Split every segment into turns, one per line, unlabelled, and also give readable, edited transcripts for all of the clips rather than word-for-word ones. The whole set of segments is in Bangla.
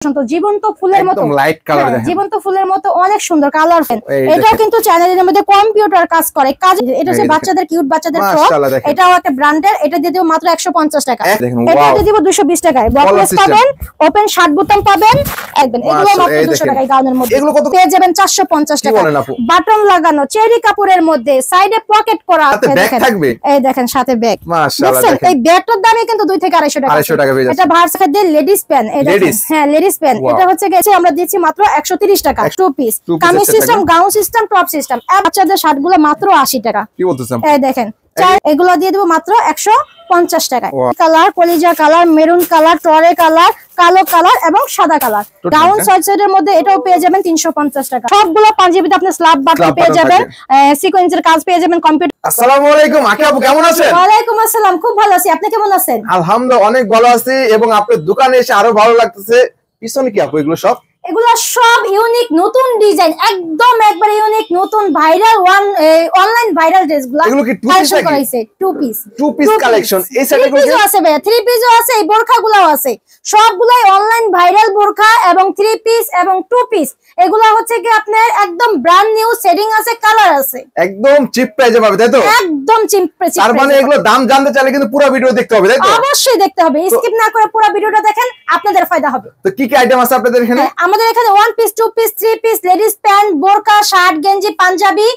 জীবন্ত ফুলের মতো
লাইট কালার দেখেন,
জীবন্ত ফুলের মতো অনেক সুন্দর কালার। এটাও কিন্তু চ্যানেলের মধ্যে কম্পিউটার কাজ করে। এটা হচ্ছে বাচ্চাদের কিউট বাচ্চাদের ফ্রক, এটাও একটা ব্র্যান্ডের। এটা দিয়ে দেব মাত্র 150 টাকা। এটা দিয়ে দেব 220 টাকায়। বক্স পাবেন, ওপেন শার্ট বোতাম পাবেন, একদম এগুলো মাত্র 200 টাকায়। গাউনের মধ্যে এগুলো কত পেয়ে যাবেন? 450 টাকা। বাটন লাগানো চেরি কাপড়ের মধ্যে সাইডে পকেট করা আছে, দেখেন এই দেখেন সাথে ব্যাগ। মাশাআল্লাহ, এই ব্যাগটার দামই কিন্তু 2 থেকে 250 টাকা। এটা ভার্সা দিয়ে লেডিস প্যান, এই দেখেন হ্যাঁ লেডিস প্যান। এটা হচ্ছে গেছে আমরা দিচ্ছি মাত্র 130 টাকা। Two piece kameez system, gown system, top system. বাচ্চাদের শার্টগুলো মাত্র 80 টাকা।
কি বলতেছেন? এই
দেখেন এগুলো দিয়ে দেব মাত্র 150 টাকায়। কালার কলিজা কালার, মেরুন কালার, টরে কালার, কালো কালার এবং সাদা কালার। গাউন সাইজের মধ্যে এটাও পেয়ে যাবেন 350 টাকা। সবগুলো পাঞ্জাবিতে আপনি স্ল্যাব বাটন পেয়ে যাবেন, সিকোয়েন্সের কাজ পেয়ে যাবেন, কম্পিউটার।
আসসালামু আলাইকুম আকি আপু, কেমন আছেন?
ওয়ালাইকুম আসসালাম, খুব ভালো আছি। আপনি কেমন আছেন?
আলহামদুলিল্লাহ অনেক ভালো আছি, এবং আপনার দোকানে এসে আরো ভালো লাগতেছে। পিছনে কি আপু এগুলো সব?
এগুলো সব ইউনিক নতুন ডিজাইন, একদম একবার ইউনিক নতুন ভাইরাল অনলাইন ভাইরাল ড্রেসগুলো।
এগুলো কি টু পিস নাকি? Two piece collection. এই সাইডে
গুলো আছে ভাই, থ্রি পিসও আছে, এই বোরখাগুলোও আছে। সবগুলাই অনলাইন ভাইরাল বোরখা এবং থ্রি পিস এবং টু পিস। এগুলো হচ্ছে কি আপনার একদম ব্র্যান্ড নিউ, সেটিং আছে, কালার আছে,
একদম চিপ প্রাইসে পাবে, তাই তো?
একদম চিপ প্রাইস।
তার মানে এগুলো দাম জানতে চাইলে কিন্তু পুরো ভিডিও দেখতে হবে, তাই তো?
অবশ্যই দেখতে হবে, স্কিপ না করে পুরো ভিডিওটা দেখেন, আপনাদের ফায়দা হবে।
তো কি কি আইটেম আছে আপনাদের এখানে?
আমাদের এখানে one piece, two piece, three piece, ladies pant, বোরকা, শার্ট, গেঞ্জি, পাঞ্জাবি,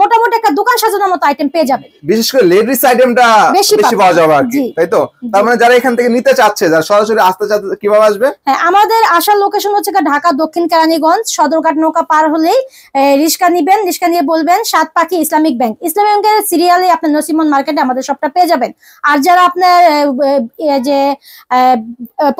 মোটামুটি একটা দোকান সাজানোর মতো আইটেম পেয়ে যাবে।
বিশেষ করে লেডিস আইটেমটা বেশি পাওয়া যাবে আর কি, তাই তো? তার মানে যারা এখান থেকে নিতে চাচ্ছে, যারা সরাসরি আসতে চাচ্ছে, কিভাবে আসবে?
হ্যাঁ, আমাদের আসার লোকেশন হচ্ছে ঢাকা দক্ষিণ কেরানীগঞ্জ, সদরঘাট নৌকা পার হলেই রিস্কা নিবেন। রিস্কা নিয়ে বলবেন সাত পাখি ইসলামিক ব্যাংক। ইসলামিক ব্যাংকের সিরিয়ালে আপনার নসিমন মার্কেটে আমাদের সবটা পেয়ে যাবেন। আর যারা আপনার যে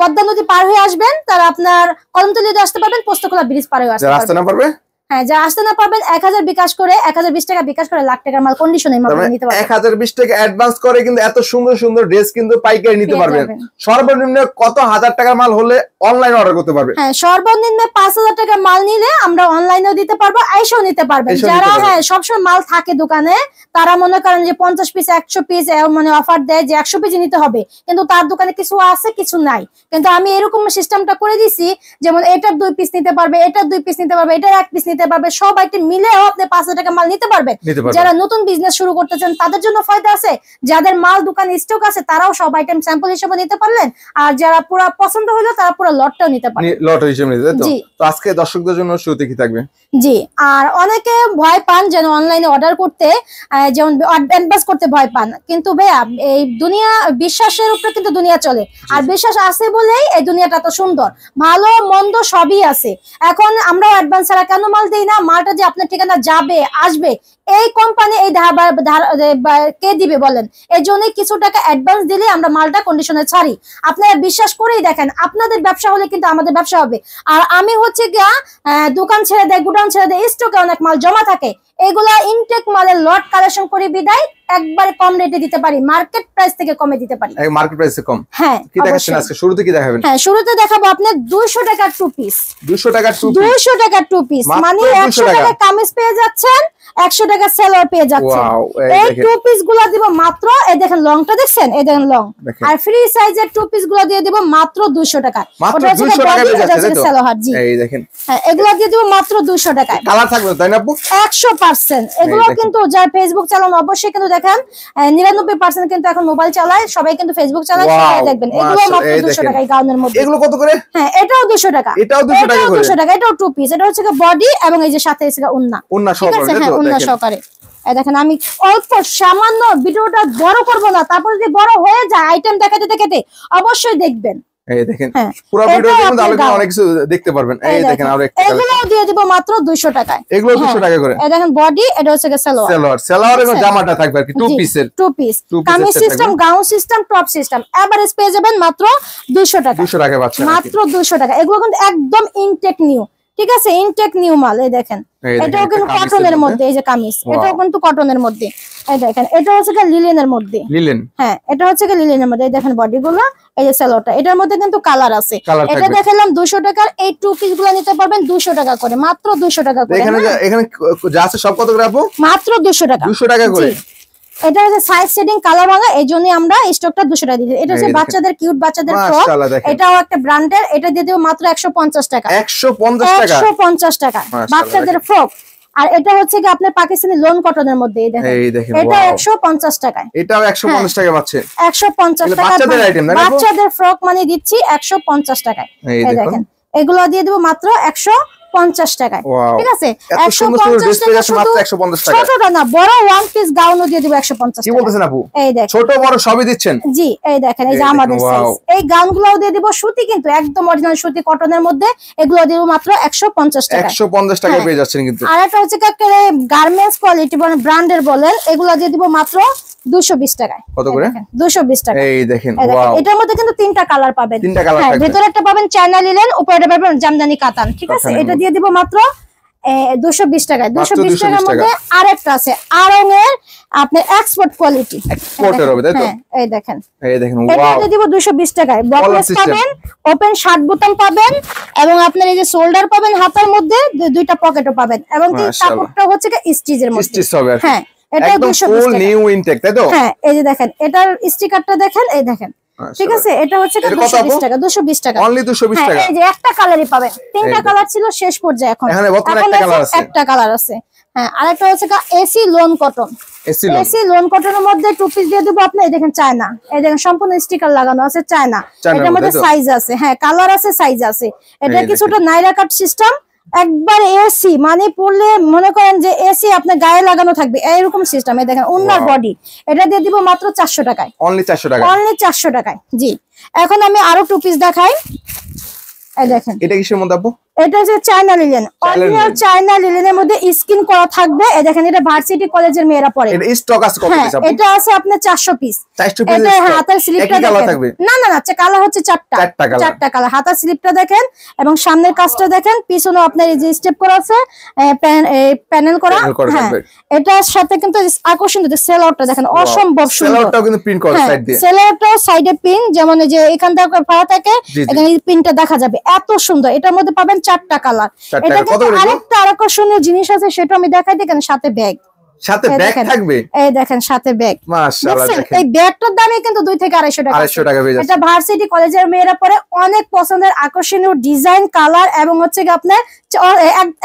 পদ্মা নদী পার হয়ে আসবেন, তারা আপনার কলমতলী আসতে পারবেন, পোস্তকলা ব্রিজ পার হয়ে আসতে পারবেন। হ্যাঁ, যা আসতে না পারবেন 1000 বিকাশ করে, 1020 টাকা বিকাশ করে, লাখ টাকার মাল কন্ডিশনে নিতে পারবেন।
1020 টাকা অ্যাডভান্স করে কিন্তু এত সুন্দর সুন্দর ড্রেস কিন্তু পাইকারি নিতে পারবেন। সর্বনিম্ন কত হাজার টাকার মাল হলে অনলাইন অর্ডার করতে পারবে?
হ্যাঁ, সর্বনিম্ন 5000 টাকার মাল নিলে আমরা অনলাইনেও দিতে পারবো, আইসেও নিতে পারবেন। যারা হ্যাঁ সবসময় মাল থাকে দোকানে, তারা মনে করেন যে 50 পিস 100 পিস মানে অফার দেয় যে 100 পিস নিতে হবে, কিন্তু তার দোকানে কিছু আছে কিছু নাই। কিন্তু আমি এরকম সিস্টেমটা করে দিছি, যেমন এটার 2 পিস নিতে পারবে, এটার 2 পিস নিতে পারবে, এটার 1 পিস নিতে পারবে, সব আইটেম মিলেও আপনি 5000 টাকা মাল নিতে পারবেন। যারা নতুন বিজনেস শুরু করতেছেন তাদের জন্য ফায়দা আছে, যাদের মাল দোকানে স্টক আছে তারাও সব আইটেম স্যাম্পল হিসেবে নিতে পারলেন, আর যারা পুরো পছন্দ হলো তারা পুরো লটটাও নিতে পারবেন।
লট হিসেবে নিতে, তাই তো? তো আজকে দর্শকদের জন্য শুরুতে কি থাকবে?
জি, আর অনেকে ভয় পান যেন অনলাইনে অর্ডার করতে, যেমন অ্যাডভান্স করতে ভয় পান, কিন্তু ভাইয়া এই দুনিয়া বিশ্বাসের উপরে কিন্তু দুনিয়া চলে, আর বিশ্বাস আছে বলেই এই দুনিয়াটা তো সুন্দর। ভালো মন্দ সবই আছে। এখন আমরা অ্যাডভান্স ছাড়া কেন মাল দেই না? মালটা যে আপনার ঠিকানা যাবে আসবে, এই কোম্পানি এই কে দিবে বলেন? এই জন্যই কিছু টাকা অ্যাডভান্স দিলে আমরা মালটা কন্ডিশনে ছাড়ি। আপনারা বিশ্বাস করেই দেখেন, আপনাদের ব্যবসা হলে কিন্তু আমাদের ব্যবসা হবে। আর আমি হচ্ছে গিয়া দোকান ছেড়ে দেয়, গুডাউন ছেড়ে দেয়, স্টকে অনেক মাল জমা থাকে, এগুলা ইনটেক মালের লট কালেকশন করে বিদায় একবারে কম রেটে দিতে পারি, মার্কেট প্রাইস থেকে কমে দিতে পারি।
মার্কেট প্রাইসে কম?
হ্যাঁ।
কি দেখাচ্ছেন আজকে? শুরুতে কি দেখাবেন?
হ্যাঁ, শুরুতে দেখাবো আপনার 200 টাকার টু পিস।
200 টাকার টু পিস?
200 টাকার টু পিস মানে 100 টাকা কামিজ পেয়ে যাচ্ছেন, 100 টাকা সেলোয়ার পেয়ে যাচ্ছেন। এই টু পিস গুলো দিব মাত্র, এই দেখেন লংটা দেখছেন, এই দেখেন লং, আর ফ্রি সাইজের টু পিস গুলো দিয়ে দিব মাত্র 200 টাকা।
মাত্র 200 টাকা পেয়ে যাচ্ছে, তাই তো?
সেলোয়ার, জি
এই দেখেন,
হ্যাঁ এগুলো দিয়ে দিব মাত্র 200 টাকায়।
কালার থাকবে তাই না আপু?
100%। এগুলো কিন্তু যারা ফেসবুক চালান অবশ্যই কিন্তু দেখেন, 99% কিন্তু এখন মোবাইল চালায়, সবাই কিন্তু ফেসবুক চালায়, সবাই দেখবেন। এগুলো মাত্র 200 টাকায় গাউনের মধ্যে।
এগুলো কত করে?
হ্যাঁ, এটাও 200 টাকা।
এটাও 200 টাকা করে?
200 টাকা। এটাও টু পিস। এটা হচ্ছে বডি এবং এই যে সাথে আছে ওন্না সহকারে,
হ্যাঁ
ওন্না সহকারে। দেখেন আমি অল্প সামান্য ভিডিওটা বড় করব না, তারপর যদি বড় হয়ে যায় আইটেম দেখাতে দেখাতে অবশ্যই দেখবেন।
এই দেখেন পুরো ভিডিওতে কিন্তু আলোচনা অনেক কিছু দেখতে পারবেন। এই দেখেন আরো একটা,
এগুলো দিয়ে দিব মাত্র 200 টাকায়।
এগুলো 200 টাকা করে।
এই দেখেন বডি, এটা হচ্ছে
সালোয়ার এবং জামাটা থাকবে আর কি, টু পিসের।
Two piece kameez system, gown system, top system, average পেয়ে যাবেন মাত্র 200 টাকা।
200 টাকা পাচ্ছেন
মাত্র 200 টাকা। এগুলো কিন্তু একদম ইনটেক নিউ, ঠিক আছে? ইনটেক নিউ মাল। এই দেখেন, এটাও কিন্তু কটনের মধ্যে, এই যে কামিজ, এটাও কিন্তু কটনের মধ্যে। এই দেখেন, এটা হচ্ছে লিলেনের মধ্যে, লিলেন। হ্যাঁ, এটা হচ্ছে লিলেনের মধ্যে। এই দেখেন বডি গুলো, এই যে সালোয়ারটা, এটার মধ্যে কিন্তু কালার আছে। এটা দেখালাম 200 টাকার। এই টু পিস গুলো নিতে পারবেন 200 টাকা করে, মাত্র 200 টাকা করে।
এখানে যা আছে সব কত করে আপু?
মাত্র 200 টাকা।
200 টাকা করে।
এটা হচ্ছে সাইজ সেটিং কালার ভাঙা, এই জন্য আমরা স্টকটা 200 টাকা দিচ্ছি। এটা হচ্ছে বাচ্চাদের কিউট বাচ্চাদের ফ্রক, এটাও একটা ব্র্যান্ডের, এটা দিয়ে দেব মাত্র 150 টাকা। 150 টাকা বাচ্চাদের ফ্রক। আর এটা হচ্ছে কি আপনার পাকিস্তানি লোন কটনের মধ্যে, এই দেখেন এটা 150 টাকায়,
এটাও 150 টাকা পাচ্ছে।
150 টাকা
বাচ্চাদের আইটেম না,
বাচ্চাদের ফ্রক মানে দিচ্ছি 150 টাকায়। এই দেখেন এগুলো দিয়ে দেব মাত্র 150 টাকায়, ঠিক আছে? 150 টাকা মাত্র 150 টাকা। ছোটটা না, বড় ওয়ান পিস গাউনও দিয়ে দেব 150 টাকা।
কি বলতেছেন আপু?
এই দেখেন
ছোট বড় সবই দিচ্ছেন? জি,
এই দেখেন এই যে আমাদের সাইজ। এই গাউনগুলোও দিয়ে দেব সুতি, কিন্তু একদম অরিজিনাল সুতি কটনের মধ্যে, এগুলো দেব মাত্র 150 টাকা।
150 টাকায় পেয়ে যাচ্ছেন কিন্তু।
আর একটা হচ্ছে গার্মেন্টস কোয়ালিটি মানে ব্র্যান্ডের বলেন, এগুলো দিয়ে দেব মাত্র 220 টাকায়।
কত করে?
220 টাকা।
এই দেখেন
এটার মধ্যে কিন্তু 3টা কালার পাবেন।
3টা কালার থাকবে।
ভিতরে একটা পাবেন চায়না লিনেন, উপরে পাবেন জামদানি কাতান, ঠিক আছে? এটা দিয়ে দিব মাত্র 220 টাকায়। 220 টাকার মধ্যে আরেকটা আছে আরং এর আপনার এক্সপোর্ট কোয়ালিটি,
এক্সপোর্টের হবে তাই তো?
এই দেখেন
ওয়াও,
এটা দিয়ে দিব 220 টাকায়। বক্স পাবেন, ওপেন শার্ট বোতাম পাবেন, এবং আপনার এই যে শোল্ডার পাবেন, হাতার মধ্যে দুইটা পকেটও পাবেন, এবং কি কাপড়টা হচ্ছে কি স্টিচের মধ্যে।
স্টিচ হবে।
হ্যাঁ, এটা 220 টাকা।
নিউ ইনটেক তাই তো?
হ্যাঁ, এই যে দেখেন এটার স্টিকারটা দেখেন, এই দেখেন, ঠিক আছে? এটা হচ্ছে 220 টাকা। 220 টাকা
অনলি 220 টাকা।
এই যে একটা কালারই পাবেন, 3টা কালার ছিল শেষ পর্যায়ে, এখন একটা কালার আছে। হ্যাঁ, আরেকটা হচ্ছে AC loan cotton. AC loan কটনের মধ্যে টু পিস দিয়ে দেবো আপনি, এই দেখেন চায়না, এই দেখেন সম্পূর্ণ স্টিকার লাগানো আছে চায়না। এটার মধ্যে সাইজ আছে, হ্যাঁ কালার আছে, সাইজ আছে। এটা কিছুটা নাইরা কাট সিস্টেম, একবার এসি মানে পড়লে মনে করেন যে এসি আপনার গায়ে লাগানো থাকবে, এইরকম সিস্টেম। এই দেখেন ওনার বডি, এটা দিয়ে দিব মাত্র 400 টাকায়।
অনলি 400 টাকা।
অনলি 400 টাকায়। জি, এখন আমি আরো টু পিস দেখাই। এই দেখেন
এটা কিসের মধ্যে আপু?
এটা হচ্ছে চায়না লিনেন, অরিজিনাল চায়না লিনেনের মধ্যে স্কিন করা থাকবে। এই দেখেন এটা ভার্সিটি কলেজের মেয়েরা পরে।
এটা স্টক আছে কত পিস আপু?
এটা আছে আপনার 400 পিস।
400 পিস।
এটা হাতার স্লিপটা দেখেন, না না না, কালার হচ্ছে 4টা কালার। হাতার স্লিপটা দেখেন, এবং সামনের কাজটা দেখেন, পিছনে আপনার এই যে স্টেপ করা আছে, প্যানেল করা। হ্যাঁ, এটার সাথে কিন্তু আকর্ষণীয় সেলারটা দেখেন, অসম্ভব সুন্দর।
সেলারটাও কিন্তু প্রিন্ট করা সাইড দিয়ে।
সেলারটাও সাইডে পিন, যেমন এই যে এখান থেকে পাওয়া থাকে, এখানে এই পিনটা দেখা যাবে, এত সুন্দর। এটার মধ্যে পাবেন 4টা কালার। এটা কিন্তু আরেকটা আকর্ষণীয় জিনিস আছে, সেটা আমি দেখাই দিই। সাথে ব্যাগ,
সাথে ব্যাগ থাকবে।
এই দেখেন সাথে ব্যাগ,
মাশাআল্লাহ। দেখেন
এই ব্যাগটার দামই কিন্তু 2 থেকে 250 টাকা।
250 টাকা পেয়ে যাচ্ছে।
এটা ভার্সিটি কলেজের মেয়েরা পরে, অনেক পছন্দের আকর্ষণীয় ডিজাইন, কালার, এবং হচ্ছে কি আপনার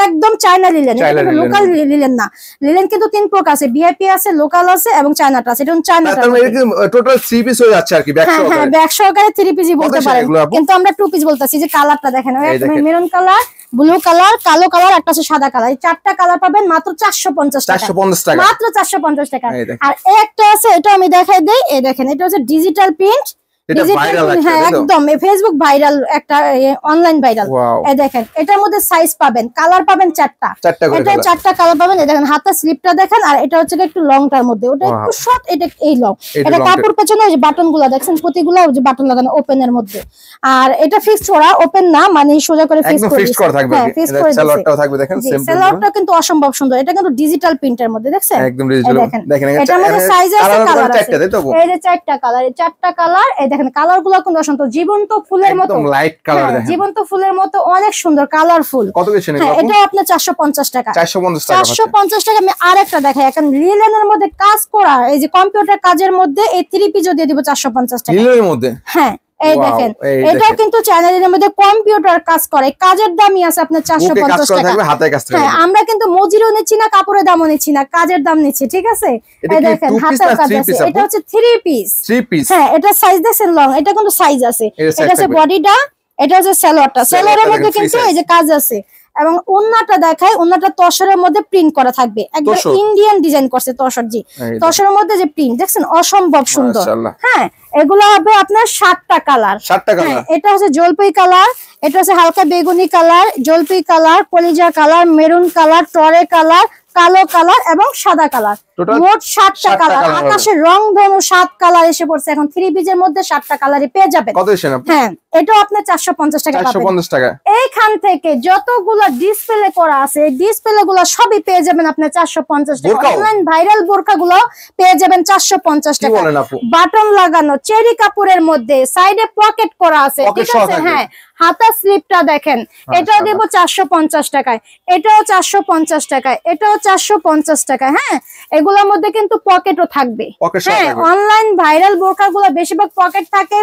একদম চায়না লিলেন, লোকাল লিলেন না। লিলেন কিন্তু 3 প্রকার আছে, ভিআইপি আছে, লোকাল আছে, এবং চায়নাটা আছে। এটা চায়নাটা
টোটাল 3 পিস হয়ে যাচ্ছে আর কি, ব্যাগ সহকারে।
হ্যাঁ, ব্যাগ সহকারে 3 পিসই বলতে পারেন, কিন্তু আমরা 2 পিস বলতাছি। যে কালারটা দেখেন, মেরুন কালার, ব্লু কালার, কালো কালার, একটা আছে সাদা কালার। এই 4টা কালার পাবেন মাত্র 450 টাকা। 450 টাকা, মাত্র 450 টাকা। আর একটা আছে, এটা আমি দেখাই দেই। এই দেখেন এটা হচ্ছে ডিজিটাল প্রিন্ট, হ্যাঁ একদম ফেসবুক ভাইরাল, একটা অনলাইন ভাইরাল। এই দেখেন এটার মধ্যে সাইজ পাবেন, কালার পাবেন 4টা। এটা 4টা কালার পাবেন। এই দেখেন হাতের স্লিপটা দেখেন, আর এটা হচ্ছে একটু লংটার মধ্যে, ওটা একটু শর্ট, এটা এই লং। এটা কাপড় পেছনে ওই যে বাটন গুলা দেখছেন, প্রতিগুলা ওই যে বাটন লাগানো ওপেনের মধ্যে। আর এটা ফিক্সড করা, ওপেন না, মানে সোজা করে ফিক্স করা থাকবে। হ্যাঁ, ফিক্স করে সেলারটাও থাকবে দেখেন, সেলারটা কিন্তু অসম্ভব সুন্দর। এটা কিন্তু ডিজিটাল প্রিন্টের মধ্যে, দেখছেন একদম ডিজিটাল। দেখেন এটার মধ্যে সাইজ আছে, কালার আছে। এই যে 4টা কালার, এই 4টা কালার। এই দেখেন কালারগুলো কিন্তু জীবন্ত ফুলের মতো, একদম লাইট কালার দেখেন, জীবন্ত ফুলের মতো, অনেক সুন্দর কালারফুল। কত বেশি নেই? এটা আপনার 450 টাকা। 450 টাকা। আমি আরেকটা দেখাই, এখন লিলেনের মধ্যে কাজ করা, এই যে কম্পিউটার কাজের মধ্যে, এই 3 পিস দিয়ে দিব 450 টাকা লিলেনের মধ্যে। হ্যাঁ, এই দেখেন এটা কিন্তু চ্যানেলের মধ্যে কম্পিউটার কাজ করে, কাজের দামই আছে আপনার 450 টাকা। হ্যাঁ, আমরা কিন্তু মজুরিও নিচ্ছি না, কাপড়ের দামও নিচ্ছি না, কাজের দাম নিচ্ছি, ঠিক আছে? এই দেখেন হাতের কাজ আছে, এটা হচ্ছে 3 পিস। হ্যাঁ, এটা সাইজ দেখেন লং, এটা কিন্তু সাইজ আছে। এটা হচ্ছে বডিটা, এটা হচ্ছে সালোয়ারটা। সালোয়ারের মধ্যে কিন্তু এই যে কাজ আছে, এবং ওন্নাটা দেখায়, ওন্নাটা তসরের মধ্যে প্রিন্ট করা থাকবে, একদম ইন্ডিয়ান ডিজাইন করছে তসর। জি, তসরের মধ্যে যে প্রিন্ট দেখছেন, অসম্ভব সুন্দর। হ্যাঁ, এগুলো হবে আপনার 7টা কালার। এটা হচ্ছে জলপাই কালার, এটা হচ্ছে হালকা বেগুনি কালার, জলপাই কালার, কলিজা কালার, মেরুন কালার, টরে কালার, কালো কালার, এবং সাদা কালার। মোট 7টা কালার। আকাশের রং ধনু 7 কালার এসে পড়ছে। এখন 3 পিসের মধ্যে 7টা কালারই পেয়ে যাবেন। হ্যাঁ, এটাও আপনার 450 টাকা পাবেন। এইখান থেকে যতগুলো ডিসপ্লে করা আছে, এই ডিসপ্লে গুলো সবই পেয়ে যাবেন আপনার 450 টাকা। অনলাইন ভাইরাল বোরকা গুলো পেয়ে যাবেন 450 টাকা। বাটন লাগানো চেরি কাপড়ের মধ্যে, সাইডে পকেট করা আছে, ঠিক আছে? হ্যাঁ, হাতার স্লিপটা দেখেন, এটাও দেব 450 টাকায়, এটাও 450 টাকায়, এটাও 450 টাকায়। হ্যাঁ, এগুলোর মধ্যে কিন্তু পকেটও থাকবে। হ্যাঁ, অনলাইন ভাইরাল বোরকাগুলো বেশিরভাগ পকেট থাকে,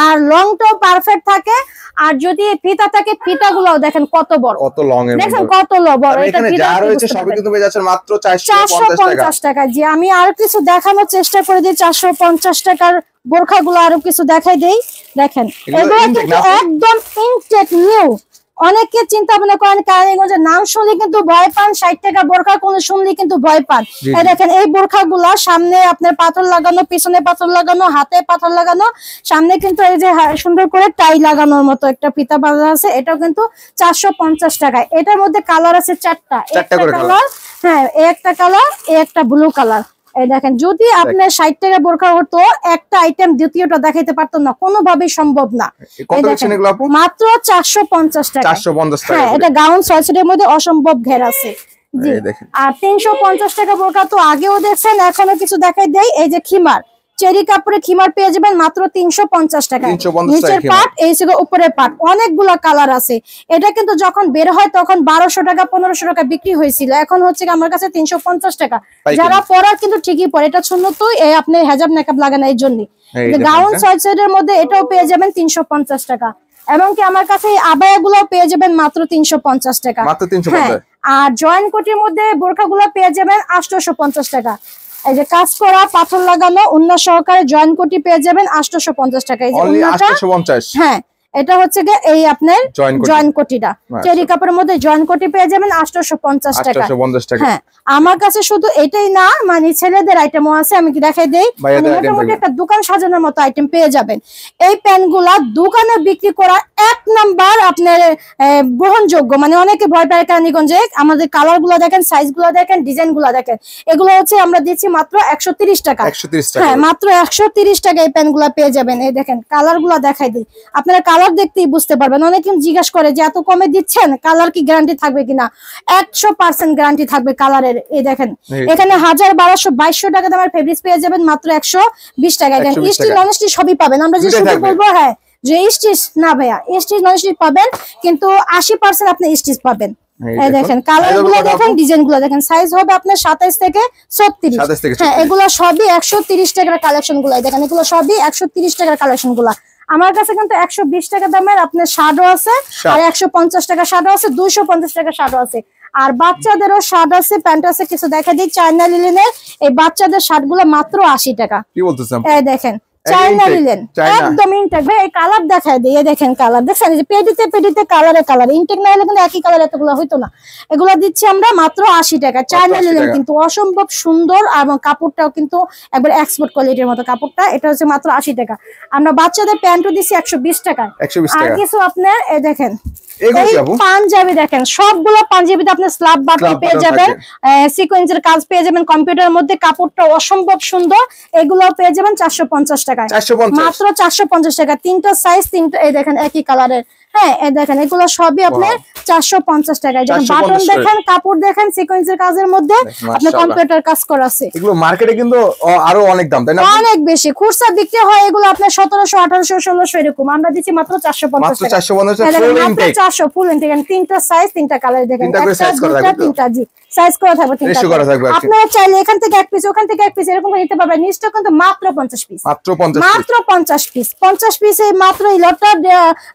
আর লংটাও পারফেক্ট থাকে। আর যদি ফিতা থাকে, ফিতাগুলোও দেখেন কত বড়, কত লং এর, দেখেন কত বড়। এটা ফিতা রয়েছে সবই কিন্তু পেয়ে যাচ্ছেন মাত্র 450 টাকা। জি, আমি আর কিছু দেখানোর চেষ্টা করে দিই 450 টাকার বোরখাগুলো, আরো কিছু দেখাই দেই। দেখেন এগুলো কিন্তু একদম ইনটেক নিউ। অনেকে চিন্তা ভাবনা করেন কারণে নাম শুনলে কিন্তু ভয় পান, 60 টাকা বোরখা কোন শুনলে কিন্তু ভয় পান। এই দেখেন এই বোরখাগুলো সামনে আপনার পাথর লাগানো, পিছনে পাথর লাগানো, হাতে পাথর লাগানো, সামনে কিন্তু এই যে সুন্দর করে টাই লাগানোর মতো একটা ফিতা বাঁধা আছে। এটাও কিন্তু 450 টাকায়। এটার মধ্যে কালার আছে 4টা কালার। হ্যাঁ, একটা কালার, একটা ব্লু কালার। এই দেখেন, যদি আপনার 60 টাকা বোরখা হতো, একটা আইটেম দ্বিতীয়টা দেখাইতে পারতো না, কোনোভাবেই সম্ভব না। মাত্র 450 টাকা। হ্যাঁ, এটা গাউন সোয়েটারের মধ্যে অসম্ভব ঘের আছে। জি, আর 350 টাকা বোরখা তো আগেও দেখছেন, এখনো কিছু দেখাই দেই। এই যে খিমার, চেরি কাপড়ে খিমার পেয়ে যাবেন মাত্র 350 টাকা। নিচের পাট, এই ছিল উপরের পাট, অনেকগুলা কালার আছে। এটা কিন্তু যখন বের হয় তখন 1200 টাকা 1500 টাকা বিক্রি হয়েছিল, এখন হচ্ছে আমার কাছে 350 টাকা। যারা পরার কিন্তু ঠিকই পরে, এটা সুন্নত, আপনি হেজাব মেকআপ লাগান এই জন্য। গাউন সোয়েটারের মধ্যে এটাও পেয়ে যাবেন 350 টাকা। এবং কি আমার কাছে আবায়া গুলো পেয়ে যাবেন মাত্র 350 টাকা। আর জয়েন্ট কোটির মধ্যে বোরখা গুলো পেয়ে যাবেন 850 টাকা। এই যে কাজ করা পাথর লাগানো উন্না সহকারে জয়েন্ট কোটি পেয়ে যাবেন 850 টাকা। এই যে উন্নাটা, হ্যাঁ, এটা হচ্ছে এই আপনার জয়েন্ট কোটিটা, চেরি কাপড়ের মধ্যে জয়েন্ট কোটি পেয়ে যাবেন 850 টাকা। হ্যাঁ, আমার কাছে শুধু এটাই না, মানে ছেলেদের আইটেমও আছে, আমি কি দেখাই দেই। মোটামুটি একটা দোকান সাজানোর মতো আইটেম পেয়ে যাবেন। এই প্যান্টগুলা দোকানে বিক্রি করা 1 নাম্বার আপনার গ্রহণযোগ্য। মানে অনেকে ভয় পায় কারণে আমাদের কালার গুলো দেখেন, সাইজ গুলো দেখেন, ডিজাইন গুলো দেখেন। এগুলো হচ্ছে আমরা দিচ্ছি মাত্র 130 টাকা। হ্যাঁ, মাত্র 130 টাকা এই প্যান্টগুলা পেয়ে যাবেন। এই দেখেন কালার গুলা দেখাই দিই, আপনারা কালার দেখতেই বুঝতে পারবেন। অনেকে জিজ্ঞাসা করে যে এত কমে দিচ্ছেন, কালার কি গ্যারান্টি থাকবে কিনা? 100% গ্যারান্টি থাকবে কালারের। এই দেখেন এখানে 1000-1200-2200 টাকা দামের ফেব্রিক্স পেয়ে যাবেন মাত্র 120 টাকা। স্টিচ নন স্টিচ সবই পাবেন। আমরা যে শুধু বলবো হ্যাঁ যে স্টিচ না ভাইয়া, স্টিচ নন স্টিচ পাবেন, কিন্তু 80% আপনি স্টিচ পাবেন। এই দেখেন কালার গুলো দেখেন, ডিজাইন গুলো দেখেন, সাইজ হবে আপনার 27 থেকে 36। হ্যাঁ, এগুলো সবই 130 টাকার কালেকশন গুলো। দেখেন এগুলো সবই 130 টাকার কালেকশন গুলা। আমার কাছে কিন্তু 120 টাকা দামের আপনার শার্টও আছে, আর 150 টাকা শার্টও আছে, 250 টাকা শার্টও আছে। আর বাচ্চাদেরও শার্ট আছে, প্যান্ট আছে। কিছু দেখা দিই চায়না লিলেনের এই বাচ্চাদের শার্ট গুলো মাত্র 80 টাকা। কি বলতেছেন? এই দেখেন চায়না লিলেন, একদম ইনটেক। ভাই এই কালার দেখায় দিই, এই দেখেন কালার দেখছেন, যে পেডিতে পেডিতে কালারে কালার। ইনটেক না হলে কিন্তু একই কালার এতগুলো হইতো না। এগুলো দিচ্ছি আমরা মাত্র 80 টাকা। চায়না লিলেন কিন্তু অসম্ভব সুন্দর, এবং কাপড়টাও কিন্তু একবার এক্সপোর্ট কোয়ালিটির মতো কাপড়টা। এটা হচ্ছে মাত্র 80 টাকা। আমরা বাচ্চাদের প্যান্টও দিচ্ছি 120 টাকা। আর কিছু আপনার এই দেখেন পাঞ্জাবি দেখেন, সবগুলো পাঞ্জাবিতে আপনার স্ল্যাব বাটন পেয়ে যাবেন, সিকোয়েন্সের কাজ পেয়ে যাবেন, কম্পিউটারের মধ্যে কাপড়টা অসম্ভব সুন্দর। এগুলো পেয়ে যাবেন 450 টাকায়, মাত্র 450 টাকা। 3টা সাইজ, 3টা এই দেখেন একই কালারের। হ্যাঁ, এই দেখেন এগুলো সবই আপনার 450 টাকায়। যখন বাটন দেখেন, কাপড় দেখেন, সিকোয়েন্সের কাজের মধ্যে আপনার কম্পিউটার কাজ করা আছে।
এগুলো মার্কেটে কিন্তু আরো অনেক দাম, তাই না? অনেক
বেশি। খুচরা বিক্রি হয় এগুলো আপনার 1700, 1800, 1600 এরকম। আমরা দিচ্ছি মাত্র 450 টাকা। 400 ফুল ইনটেক। 3টা সাইজ, 3টা কালার দেখেন, একটা, দুটো, 3টা। জি, সাইজ করা থাকবে 3টা। আপনারা চাইলে এখান থেকে এক পিস, ওখান থেকে এক পিস এরকম নিতে পারবেন। নিচটা কিন্তু মাত্র 50 পিস, মাত্র 50 পিস। 50 পিসে মাত্র এই লটটা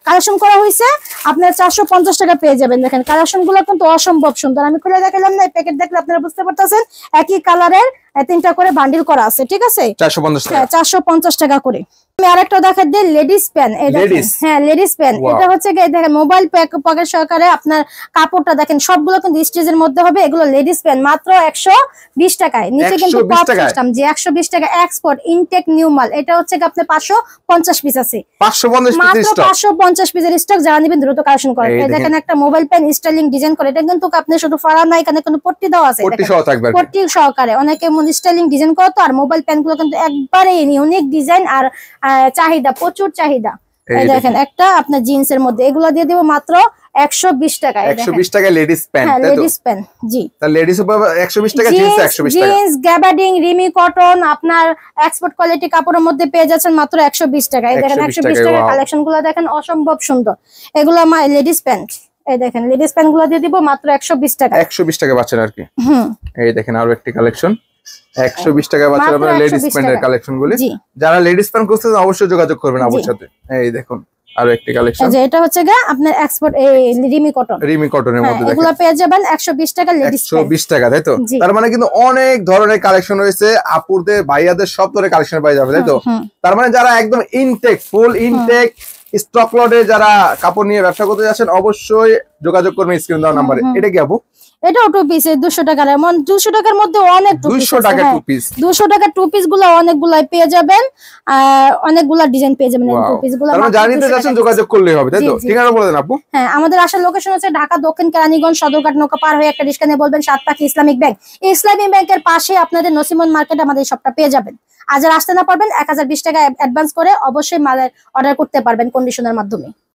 কালেকশন করা হয়েছে। আপনারা 450 টাকা পেয়ে যাবেন। দেখেন কালেকশন গুলো কিন্তু অসম্ভব সুন্দর। আমি খুলে দেখালাম না, প্যাকেট দেখলে আপনারা বুঝতে পারতেছেন একই কালারের 3টা করে বান্ডিল করা আছে। ঠিক আছে, 450 টাকা করে। আমি আরেকটা দেখাই দিই, লেডিস প্যান। এই দেখেন, হ্যাঁ লেডিস প্যান। এটা হচ্ছে দেখেন মোবাইল পকেট সহকারে। আপনার কাপড়টা দেখেন সবগুলো কিন্তু স্টিচের মধ্যে হবে। এগুলো লেডিস প্যান মাত্র 120 টাকায়। নিচে কিন্তু পপ সিস্টেম, যে 120 টাকা এক্সপোর্ট ইনটেক নিউ মাল। এটা হচ্ছে আপনার 550 পিস আছে, মাত্র 550 পিসের স্টক। যারা নেবেন দ্রুত কালেকশন করেন। এই দেখেন একটা মোবাইল প্যান স্টাইলিং ডিজাইন করে। এটা কিন্তু আপনি শুধু ফাড়া নাই, এখানে কোনো পট্টি দেওয়া আছে, পট্টি সহকারে। অনেকে স্টাইলিং ডিজাইন করে তো। আর মোবাইল প্যান গুলো কিন্তু একবারে ইউনিক ডিজাইন, আর চাহিদা প্রচুর চাহিদা। এই দেখেন একটা আপনার জিন্স এর মধ্যে, এগুলো দিয়ে দিব মাত্র 120 টাকা।
120 টাকা লেডিস প্যান্ট,
হ্যাঁ
তাই তো?
লেডিস প্যান্ট, জি।
তাহলে লেডিস উপর 120 টাকা, জিন্স 120 টাকা।
জিন্স গ্যাবার্ডিং রিমি কটন আপনার এক্সপোর্ট কোয়ালিটি কাপড়ের মধ্যে পেয়ে যাচ্ছেন মাত্র 120 টাকা। এই দেখেন 120 টাকা কালেকশন গুলো দেখেন অসম্ভব সুন্দর। এগুলো আমার লেডিস প্যান্ট, এই দেখেন লেডিস প্যান্ট গুলো দিয়ে দিব মাত্র 120 টাকা।
120 টাকা পাচ্ছেন আর কি। এই দেখেন আরো একটি কালেকশন 120 টাকা পাচ্ছেন আপনারা লেডিস প্যান্টের কালেকশন গুলি। যারা লেডিস প্যান্ট খুঁজছেন অবশ্যই যোগাযোগ করবেন আপুর সাথে। এই দেখুন আরো একটি কালেকশন,
যে এটা হচ্ছে গা আপনার এক্সপোর্ট রিমি কটন,
রিমি কটনের মধ্যে দেখেন
এগুলো পেয়ে যাবেন 120 টাকা লেডিস প্যান্ট।
120 টাকা, তাই তো? তার মানে কিন্তু অনেক ধরনের কালেকশন রয়েছে, আপুরদের ভাইয়াদের সব ধরনের কালেকশন পাওয়া যাবে, তাই তো? তার মানে যারা একদম ইনটেক ফুল ইনটেক স্টক লটে যারা কাপড় নিয়ে ব্যবসা করতে যাচ্ছেন অবশ্যই যোগাযোগ করবেন স্ক্রিন দেওয়া নম্বরে। এটা কি আপু?
এটাও টু পিস 200 টাকার, এমন 200 টাকার মধ্যে অনেক টু পিস,
200 টাকা টু পিস,
200 টাকা টু পিস গুলো অনেকগুলাই পেয়ে যাবেন, আর অনেকগুলা ডিজাইন পেয়ে যাবেন এই টু পিস গুলো।
তাহলে জানিতে যাচ্ছেন যোগাযোগ করলেই হবে, তাই তো? ঠিকানা বলে দেন আপু।
হ্যাঁ, আমাদের আসার লোকেশন হচ্ছে ঢাকা দক্ষিণ কেরানীগঞ্জ সদরঘাট নৌকা পার হয়ে একটা রিক্সা নিয়ে বলবেন সাতপাখি ইসলামিক ব্যাংক। ইসলামিক ব্যাংকের পাশে আপনাদের নসিমন মার্কেট আমাদের সবটা পেয়ে যাবেন। আর যারা আসতে না পারবেন 1020 টাকা অ্যাডভান্স করে অবশ্যই মালের অর্ডার করতে পারবেন কন্ডিশনের মাধ্যমে।